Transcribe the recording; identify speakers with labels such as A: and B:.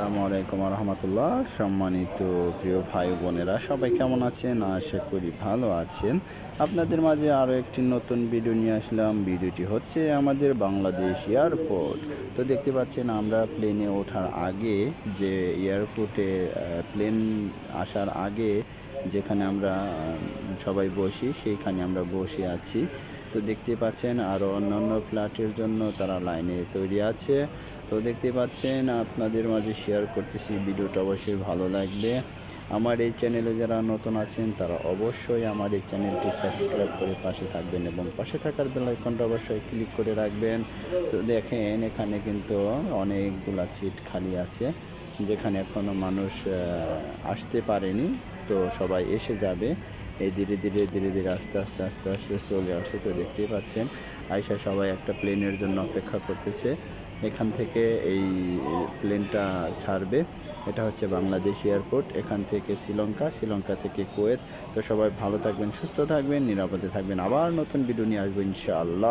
A: আসসালামু আলাইকুম রহমতুল্লাহ। সম্মানিত প্রিয় ভাই বোনেরা, সবাই কেমন আছেন? আশা করি ভালো আছেন। আপনাদের মাঝে আরও একটি নতুন ভিডিও নিয়ে আসলাম। ভিডিওটি হচ্ছে আমাদের বাংলাদেশ এয়ারপোর্ট। তো দেখতে পাচ্ছেন আমরা প্লেনে ওঠার আগে যে এয়ারপোর্টে প্লেন আসার আগে যেখানে আমরা সবাই বসি সেইখানে আমরা বসে আছি। তো দেখতে পাচ্ছেন আরও অন্যান্য ফ্ল্যাটের জন্য তারা লাইনে তৈরি আছে। তো দেখতে পাচ্ছেন আপনাদের মাঝে শেয়ার করতেছি, ভিডিওটা অবশ্যই ভালো লাগবে। আমার এই চ্যানেলে যারা নতুন আছেন তারা অবশ্যই আমার এই চ্যানেলটি সাবস্ক্রাইব করে পাশে থাকবেন এবং পাশে থাকার বেল আইকনটা অবশ্যই ক্লিক করে রাখবেন। তো দেখেন এখানে কিন্তু অনেকগুলা সিট খালি আছে, যেখানে এখনও মানুষ আসতে পারেনি। তো সবাই এসে যাবে, এই ধীরে ধীরে আস্তে আস্তে চলে আসছে। তো দেখতেই পাচ্ছেন আইসা সবাই একটা প্লেনের জন্য অপেক্ষা করতেছে। এখান থেকে এই প্লেনটা ছাড়বে। এটা হচ্ছে বাংলাদেশ এয়ারপোর্ট। এখান থেকে শ্রীলঙ্কা থেকে কুয়েত। তো সবাই ভালো থাকবেন, সুস্থ থাকবেন, নিরাপদে থাকবেন। আবার নতুন ভিডিও নিয়ে আসবো ইনশাআল্লাহ।